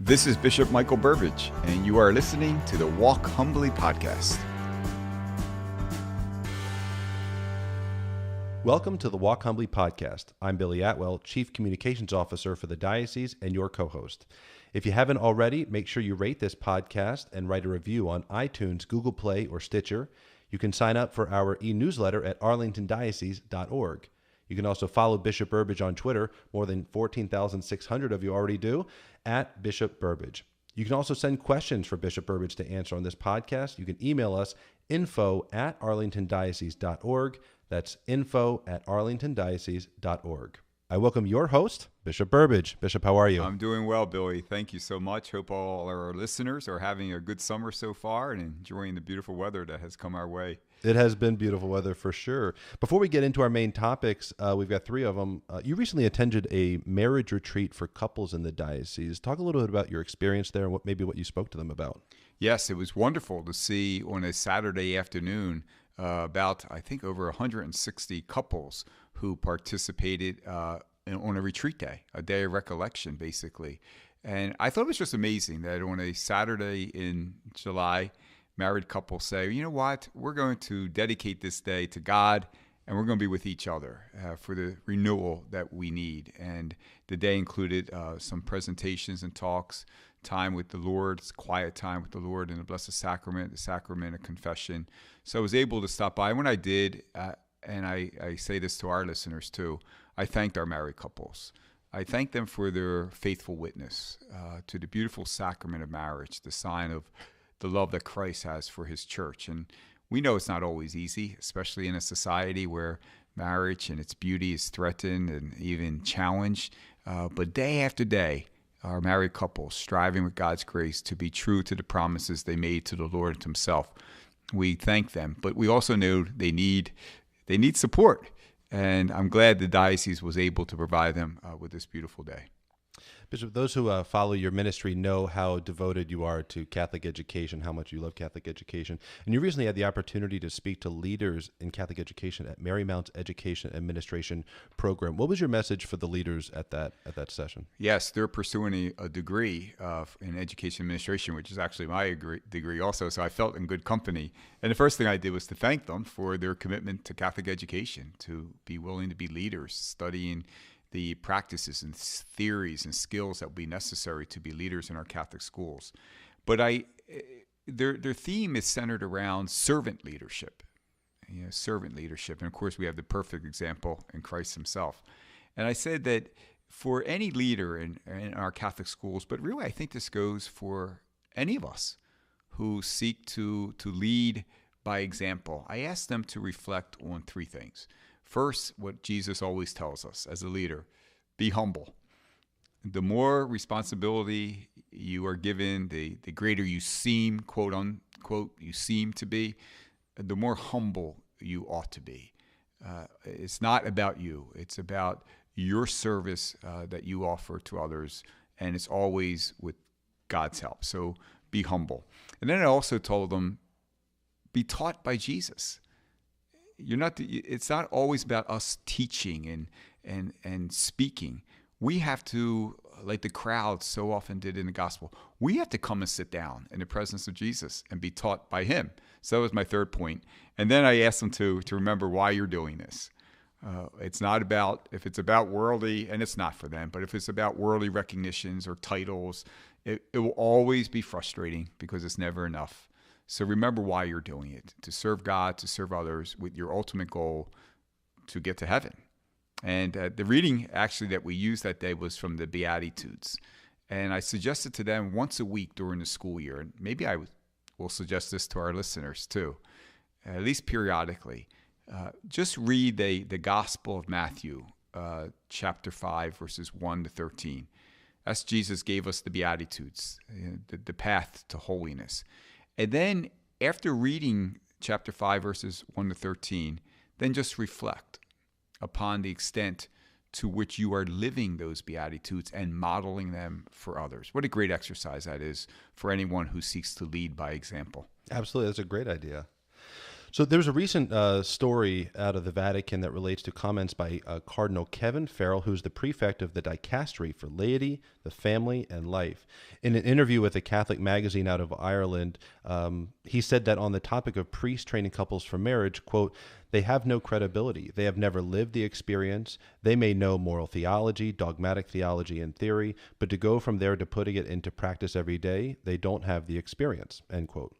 This is Bishop Michael Burbidge, and you are listening to the Walk Humbly Podcast. Welcome to the Walk Humbly Podcast. I'm Billy Atwell, Chief Communications Officer for the Diocese and your co-host. If you haven't already, make sure you rate this podcast and write a review on iTunes, Google Play, or Stitcher. You can sign up for our e-newsletter at arlingtondiocese.org. You can also follow Bishop Burbidge on Twitter. More than 14,600 of you already do, at Bishop Burbidge. You can also send questions for Bishop Burbidge to answer on this podcast. You can email us info@arlingtondiocese.org. That's info@arlingtondiocese.org. I welcome your host, Bishop Burbidge. Bishop, how are you? I'm doing well, Billy. Thank you so much. Hope all our listeners are having a good summer so far and enjoying the beautiful weather that has come our way. It has been beautiful weather for sure. Before we get into our main topics, we've got three of them. You recently attended a marriage retreat for couples in the diocese. Talk a little bit about your experience there and what you spoke to them about. Yes, it was wonderful to see on a Saturday afternoon about, I think, over 160 couples who participated on a retreat day, a day of recollection, basically. And I thought it was just amazing that on a Saturday in July, married couples say, you know what, we're going to dedicate this day to God, and we're going to be with each other for the renewal that we need. And the day included some presentations and talks, time with the Lord, quiet time with the Lord in the Blessed Sacrament, the Sacrament of Confession. So I was able to stop by. When I did, and I say this to our listeners too, I thanked our married couples. I thank them for their faithful witness to the beautiful sacrament of marriage, the sign of the love that Christ has for his church. And we know it's not always easy, especially in a society where marriage and its beauty is threatened and even challenged. But day after day, our married couples striving with God's grace to be true to the promises they made to the Lord and to himself. We thank them, but we also know they need support. And I'm glad the diocese was able to provide them with this beautiful day. Bishop, those who follow your ministry know how devoted you are to Catholic education, how much you love Catholic education. And you recently had the opportunity to speak to leaders in Catholic education at Marymount's Education Administration Program. What was your message for the leaders at that session? Yes, they're pursuing a degree in education administration, which is actually my degree also, so I felt in good company. And the first thing I did was to thank them for their commitment to Catholic education, to be willing to be leaders, studying the practices and theories and skills that will be necessary to be leaders in our Catholic schools. But their theme is centered around servant leadership, servant leadership. And of course, we have the perfect example in Christ himself. And I said that for any leader in our Catholic schools, but really I think this goes for any of us who seek to lead by example, I asked them to reflect on three things. First, what Jesus always tells us as a leader, be humble. The more responsibility you are given, the greater you seem, quote unquote, you seem to be, the more humble you ought to be. It's not about you. It's about your service that you offer to others, and it's always with God's help. So be humble. And then I also told them, be taught by Jesus. It's not always about us teaching and speaking. We have to, like the crowd so often did in the gospel, we have to come and sit down in the presence of Jesus and be taught by him. So that was my third point. And then I asked them to remember why you're doing this. It's not about, if it's about worldly, and it's not for them, but if it's about worldly recognitions or titles, it will always be frustrating because it's never enough. So remember why you're doing it, to serve God, to serve others, with your ultimate goal to get to heaven. And the reading actually that we used that day was from the Beatitudes. And I suggested to them once a week during the school year, and maybe I will suggest this to our listeners too, at least periodically, just read the Gospel of Matthew, chapter 5, verses 1 to 13. That's Jesus gave us the Beatitudes, the path to holiness. And then after reading chapter 5, verses 1 to 13, then just reflect upon the extent to which you are living those Beatitudes and modeling them for others. What a great exercise that is for anyone who seeks to lead by example. Absolutely. That's a great idea. So there was a recent story out of the Vatican that relates to comments by Cardinal Kevin Farrell, who's the prefect of the Dicastery for Laity, the Family, and Life. In an interview with a Catholic magazine out of Ireland, he said that on the topic of priests training couples for marriage, quote, "They have no credibility. They have never lived the experience. They may know moral theology, dogmatic theology, and theory, but to go from there to putting it into practice every day, they don't have the experience," end quote.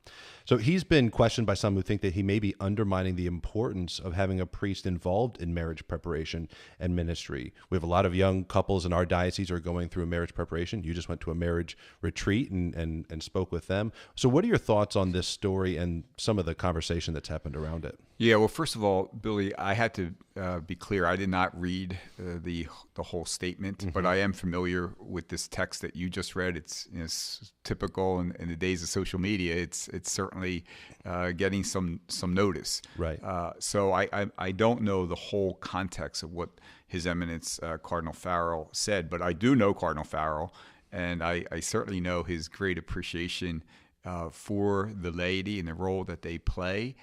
So he's been questioned by some who think that he may be undermining the importance of having a priest involved in marriage preparation and ministry. We have a lot of young couples in our diocese who are going through a marriage preparation. You just went to a marriage retreat and spoke with them. So what are your thoughts on this story and some of the conversation that's happened around it? Yeah, well, first of all, Billy, I had to be clear. I did not read the whole statement, but I am familiar with this text that you just read. It's typical in the days of social media. It's certainly getting some notice. Right. So I don't know the whole context of what His Eminence Cardinal Farrell said, but I do know Cardinal Farrell, and I certainly know his great appreciation for the laity and the role that they play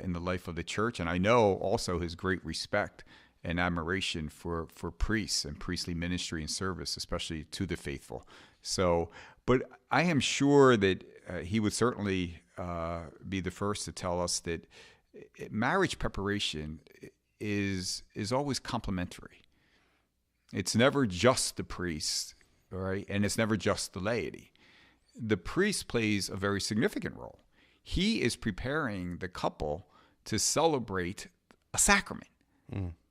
in the life of the church. And I know also his great respect and admiration for priests and priestly ministry and service, especially to the faithful. So, but I am sure that he would certainly be the first to tell us that marriage preparation is always complementary. It's never just the priest, right? And it's never just the laity. The priest plays a very significant role. He is preparing the couple to celebrate a sacrament,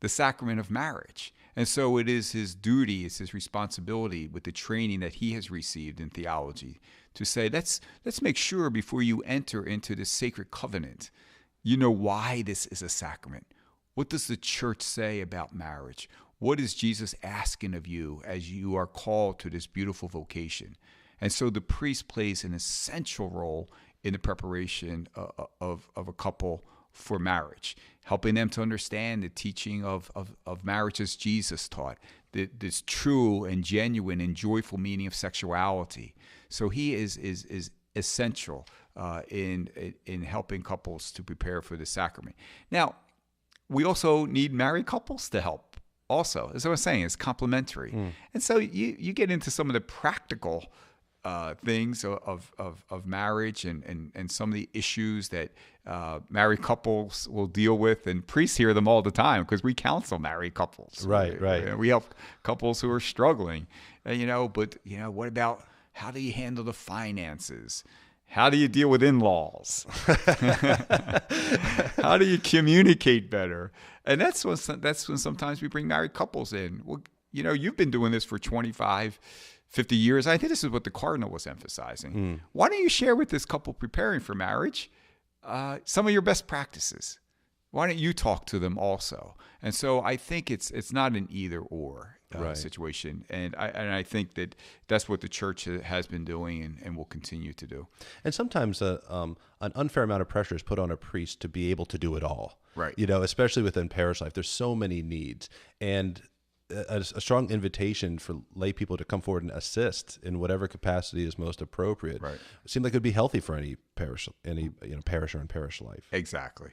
the sacrament of marriage. And so it is his duty, it's his responsibility with the training that he has received in theology to say, let's make sure before you enter into this sacred covenant, you know why this is a sacrament. What does the church say about marriage? What is Jesus asking of you as you are called to this beautiful vocation? And so the priest plays an essential role in the preparation of a couple for marriage, helping them to understand the teaching of marriage as Jesus taught, this true and genuine and joyful meaning of sexuality. So he is essential in helping couples to prepare for the sacrament. Now, we also need married couples to help also. As I was saying, it's complementary. And so you get into some of the practical things of marriage and some of the issues that married couples will deal with, and priests hear them all the time because we counsel married couples. Right. We help couples who are struggling, but what about how do you handle the finances? How do you deal with in-laws? How do you communicate better? And that's when sometimes we bring married couples in. Well, you've been doing this for 25 50 years. I think this is what the Cardinal was emphasizing. Why don't you share with this couple preparing for marriage some of your best practices? Why don't you talk to them also? And so I think it's not an either or situation. And I think that's what the church has been doing and will continue to do. And sometimes an unfair amount of pressure is put on a priest to be able to do it all. Right. Especially within parish life. There's so many needs. And a strong invitation for lay people to come forward and assist in whatever capacity is most appropriate. Right. It seemed like it would be healthy for any parish, parisher in parish life. Exactly.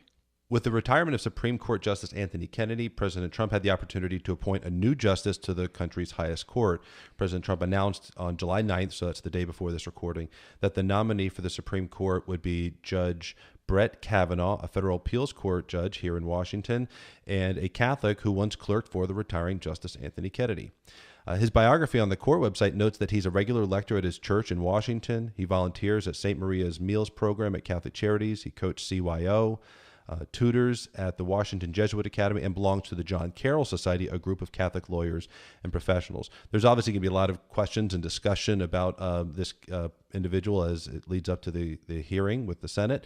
With the retirement of Supreme Court Justice Anthony Kennedy, President Trump had the opportunity to appoint a new justice to the country's highest court. President Trump announced on July 9th, so that's the day before this recording, that the nominee for the Supreme Court would be Judge Brett Kavanaugh, a federal appeals court judge here in Washington, and a Catholic who once clerked for the retiring Justice Anthony Kennedy. His biography on the court website notes that he's a regular lector at his church in Washington. He volunteers at St. Maria's Meals program at Catholic Charities. He coached CYO, tutors at the Washington Jesuit Academy, and belongs to the John Carroll Society, a group of Catholic lawyers and professionals. There's obviously going to be a lot of questions and discussion about this individual as it leads up to the hearing with the Senate.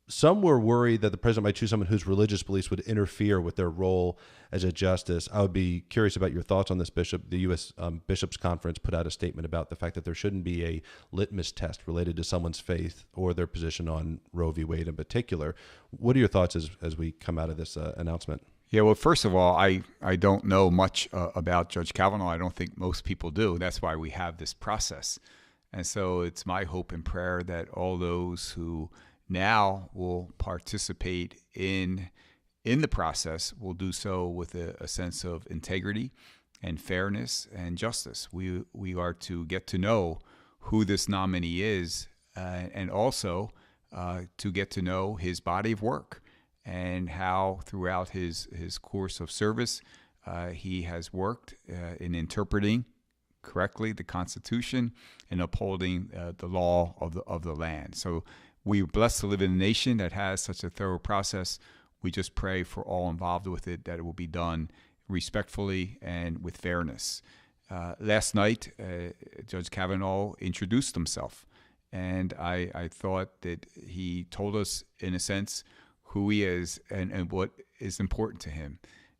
Some were worried that the president might choose someone whose religious beliefs would interfere with their role as a justice. I would be curious about your thoughts on this, Bishop. The U.S. Bishops' Conference put out a statement about the fact that there shouldn't be a litmus test related to someone's faith or their position on Roe v. Wade in particular. What are your thoughts as we come out of this announcement? Yeah, well, first of all, I don't know much about Judge Kavanaugh. I don't think most people do. That's why we have this process. And so it's my hope and prayer that all those who now will participate in the process, will do so with a sense of integrity and fairness and justice. We are to get to know who this nominee is, and also to get to know his body of work and how throughout his course of service he has worked in interpreting correctly the Constitution and upholding the law of the land. So we're blessed to live in a nation that has such a thorough process. We just pray for all involved with it that it will be done respectfully and with fairness. Last night, Judge Kavanaugh introduced himself, and I thought that he told us, in a sense, who he is and what is important to him.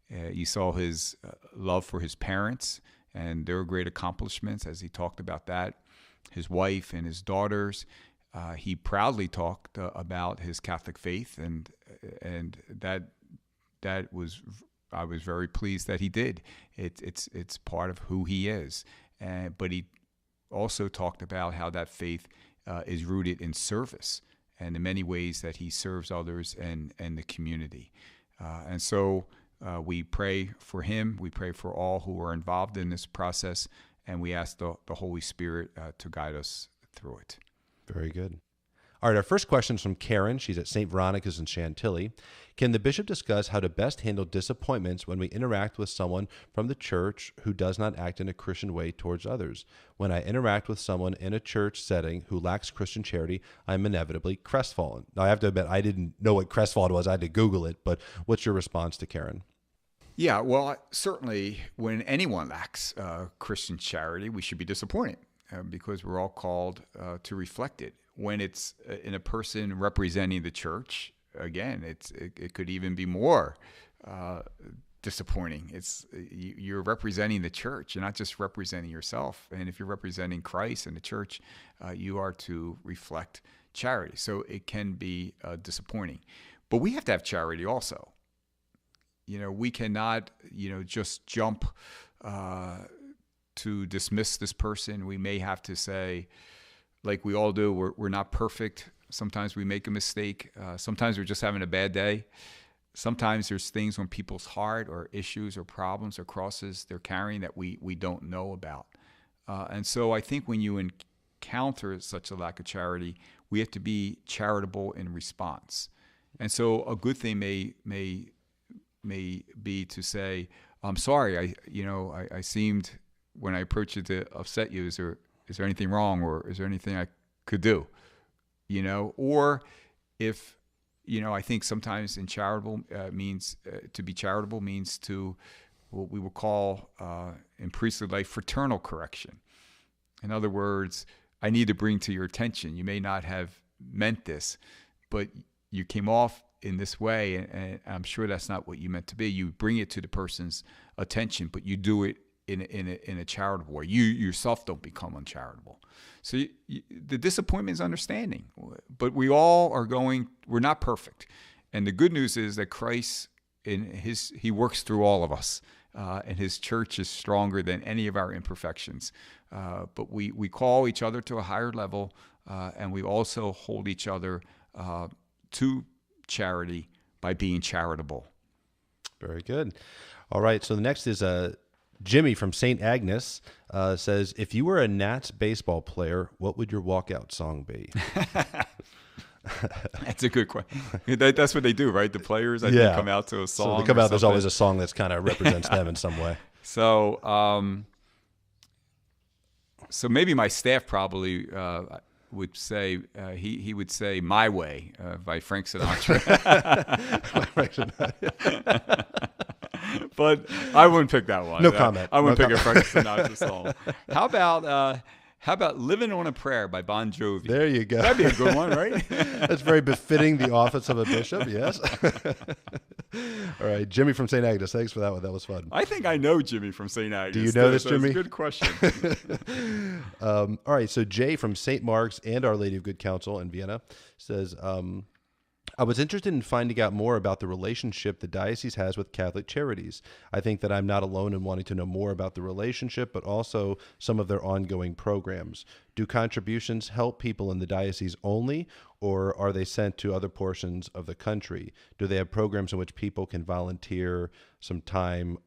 You saw his love for his parents and their great accomplishments as he talked about that, his wife and his daughters. He proudly talked about his Catholic faith, and that was, I was very pleased that he did. It's part of who he is. But he also talked about how that faith is rooted in service and the many ways that he serves others and the community. And so we pray for him. We pray for all who are involved in this process, and we ask the Holy Spirit to guide us through it. Very good. All right, our first question is from Karen. She's at St. Veronica's in Chantilly. Can the bishop discuss how to best handle disappointments when we interact with someone from the church who does not act in a Christian way towards others? When I interact with someone in a church setting who lacks Christian charity, I'm inevitably crestfallen. Now, I have to admit, I didn't know what crestfallen was. I had to Google it. But what's your response to Karen? Yeah, well, certainly when anyone lacks Christian charity, we should be disappointed because we're all called to reflect it. When it's in a person representing the church, again, it could even be more disappointing. You're representing the church. You're not just representing yourself. And if you're representing Christ and the church, you are to reflect charity. So it can be disappointing. But we have to have charity also. We cannot, just jump to dismiss this person. We may have to say, like we all do, we're not perfect. Sometimes we make a mistake. Sometimes we're just having a bad day. Sometimes there's things on people's heart or issues or problems or crosses they're carrying that we don't know about. And so I think when you encounter such a lack of charity, we have to be charitable in response. And so a good thing may be to say, I'm sorry, I seemed, when I approached you, to upset you. Is there anything wrong, or is there anything I could do? Or if, I think sometimes in charitable means to be charitable means to what we will call in priestly life fraternal correction. In other words, I need to bring to your attention. You may not have meant this, but you came off in this way, and I'm sure that's not what you meant to be. You bring it to the person's attention, but you do it in a charitable way. You yourself don't become uncharitable. So the disappointment is understanding, but we all we're not perfect. And the good news is that Christ, he works through all of us, and his church is stronger than any of our imperfections. But we call each other to a higher level, and we also hold each other to charity by being charitable. Very good. All right. So the next is Jimmy from St. Agnes says, if you were a Nats baseball player, what would your walkout song be? That's a good question. That's what they do, right? The players, I think, come out to a song. So they come out, there's always a song that's kind of represents them in some way. So, so maybe my staff probably would say, he would say My Way by Frank Sinatra. But I wouldn't pick that one. No comment. I wouldn't pick a Frank Sinatra song. How about Living on a Prayer by Bon Jovi? There you go. That'd be a good one, right? That's very befitting the office of a bishop, yes. All right, Jimmy from St. Agnes, thanks for that one. That was fun. I think I know Jimmy from St. Agnes. Do you know this, Jimmy? That's a good question. All right, so Jay from St. Mark's and Our Lady of Good Counsel in Vienna says, I was interested in finding out more about the relationship the diocese has with Catholic Charities. I think that I'm not alone in wanting to know more about the relationship, but also some of their ongoing programs. Do contributions help people in the diocese only, or are they sent to other portions of the country? Do they have programs in which people can volunteer some time,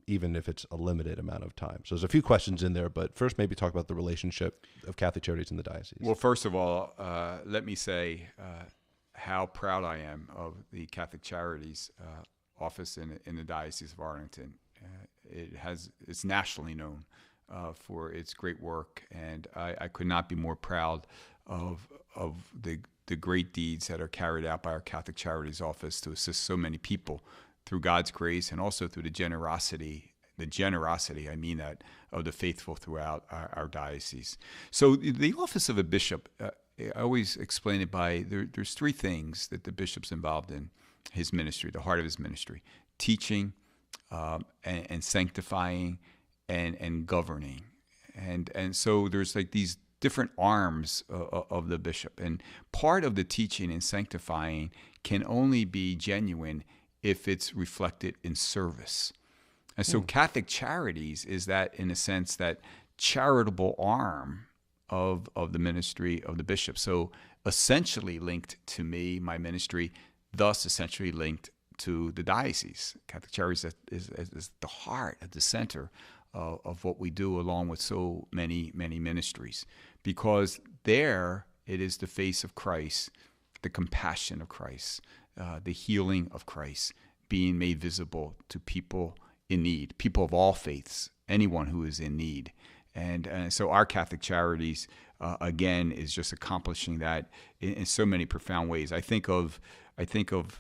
even if it's a limited amount of time? So there's a few questions in there, but first maybe talk about the relationship of Catholic Charities in the diocese. Well, first of all, let me say how proud I am of the Catholic Charities office in the Diocese of Arlington. It's nationally known for its great work, and I could not be more proud of the great deeds that are carried out by our Catholic Charities office to assist so many people through God's grace, and also through the generosity, I mean that, of the faithful throughout our diocese. So the office of a bishop, I always explain it by, there's three things that the bishop's involved in his ministry, the heart of his ministry: teaching, and sanctifying, and governing. And so there's like these different arms of the bishop. And part of the teaching and sanctifying can only be genuine if it's reflected in service. And so Catholic Charities is that, in a sense, that charitable arm of the ministry of the bishop. So essentially linked to me, my ministry, thus essentially linked to the diocese. Catholic Charities is the heart, at the center of what we do, along with so many ministries. Because there it is the face of Christ, the compassion of Christ, the healing of Christ being made visible to people in need, people of all faiths, anyone who is in need. And so our Catholic Charities, again, is just accomplishing that in so many profound ways. I think of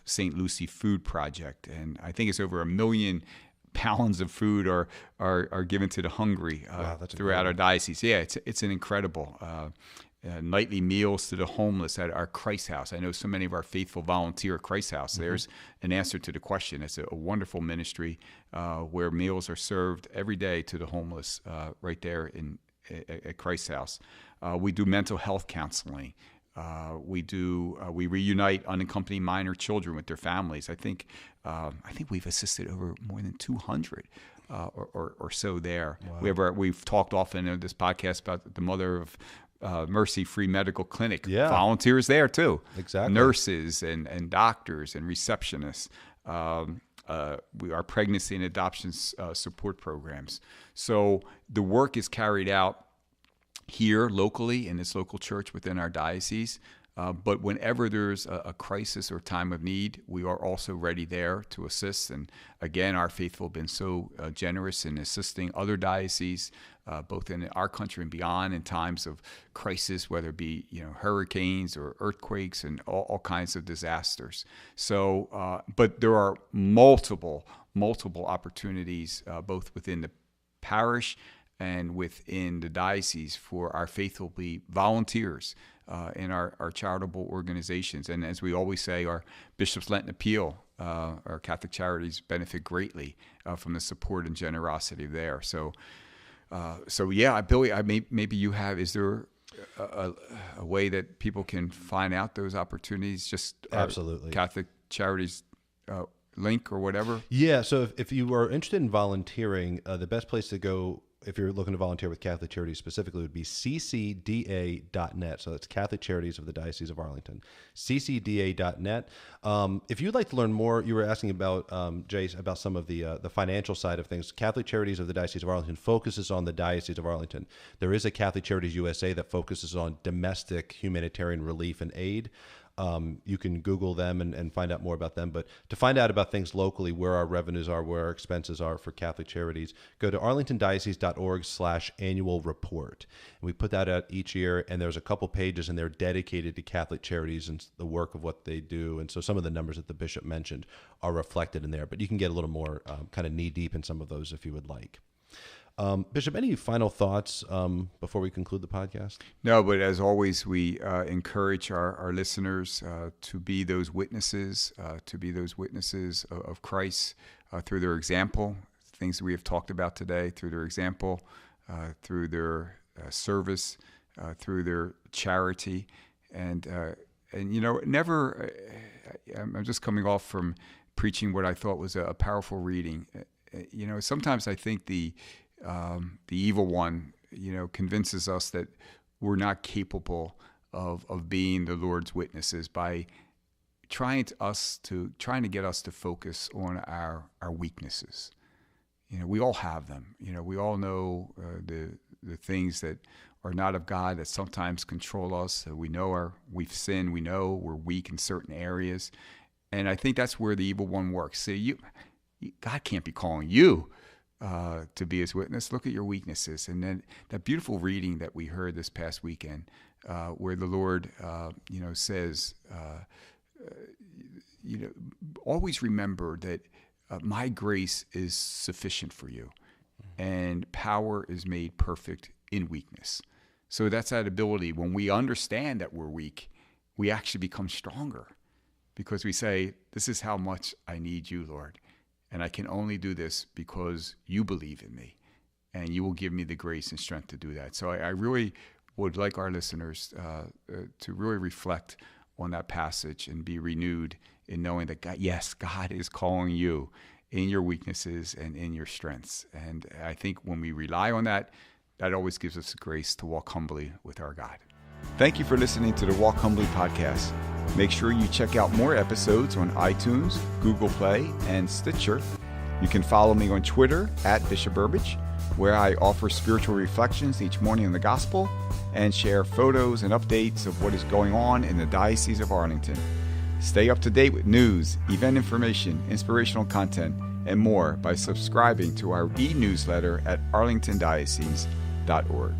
St. Lucie Food Project, and I think it's over 1 million pounds of food are given to the hungry throughout our diocese. Yeah, it's an incredible. Nightly meals to the homeless at our Christ House. I know so many of our faithful volunteer at Christ House. Mm-hmm. There's an answer to the question. It's a wonderful ministry where meals are served every day to the homeless right there at Christ House. We do mental health counseling. We reunite unaccompanied minor children with their families. I think we've assisted over more than 200 or so there. Wow. We've talked often in this podcast about the mother of Mercy Free Medical Clinic. Yeah. Volunteers there too. Exactly. Nurses and doctors and receptionists. Our pregnancy and adoption support programs. So the work is carried out here locally in this local church within our diocese. But whenever there's a crisis or time of need, we are also ready there to assist. And again, our faithful have been so generous in assisting other dioceses, both in our country and beyond, in times of crisis, whether it be hurricanes or earthquakes and all kinds of disasters. So, but there are multiple opportunities, both within the parish and within the diocese, for our faithful be volunteers in our charitable organizations. And as we always say, our Bishop's Lenten Appeal, our Catholic Charities benefit greatly from the support and generosity there. So yeah, Billy, maybe you have, is there a way that people can find out those opportunities? Just absolutely. Catholic Charities link or whatever? Yeah, so if you are interested in volunteering, the best place to go, if you're looking to volunteer with Catholic Charities specifically, would be ccda.net. So that's Catholic Charities of the Diocese of Arlington, ccda.net. If you'd like to learn more, you were asking about, Jace, about some of the financial side of things. Catholic Charities of the Diocese of Arlington focuses on the Diocese of Arlington. There is a Catholic Charities USA that focuses on domestic humanitarian relief and aid. You can Google them and find out more about them. But to find out about things locally, where our revenues are, where our expenses are for Catholic Charities, go to arlingtondiocese.org/annual report. And we put that out each year, and there's a couple pages in there dedicated to Catholic Charities and the work of what they do. And so some of the numbers that the bishop mentioned are reflected in there. But you can get a little more kind of knee-deep in some of those if you would like. Bishop, any final thoughts before we conclude the podcast? No, but as always, we encourage our listeners to be those witnesses, of Christ through their example, things that we have talked about today, through their example, through their service, through their charity, and And, never, I'm just coming off from preaching what I thought was a powerful reading. Sometimes I think the evil one, convinces us that we're not capable of being the Lord's witnesses by trying to get us to focus on our weaknesses. We all have them. We all know the things that are not of God that sometimes control us. We know we've sinned. We know we're weak in certain areas, and I think that's where the evil one works. See, God can't be calling you to be His witness. Look at your weaknesses, and then that beautiful reading that we heard this past weekend, where the Lord, says, always remember that my grace is sufficient for you, and power is made perfect in weakness. So that's that ability. When we understand that we're weak, we actually become stronger, because we say, this is how much I need you, Lord. And I can only do this because you believe in me, and you will give me the grace and strength to do that. So I really would like our listeners to really reflect on that passage and be renewed in knowing that God is calling you in your weaknesses and in your strengths. And I think when we rely on that, that always gives us the grace to walk humbly with our God. Thank you for listening to the Walk Humbly podcast. Make sure you check out more episodes on iTunes, Google Play, and Stitcher. You can follow me on Twitter at Bishop Burbidge, where I offer spiritual reflections each morning in the gospel and share photos and updates of what is going on in the Diocese of Arlington. Stay up to date with news, event information, inspirational content, and more by subscribing to our e-newsletter at arlingtondiocese.org.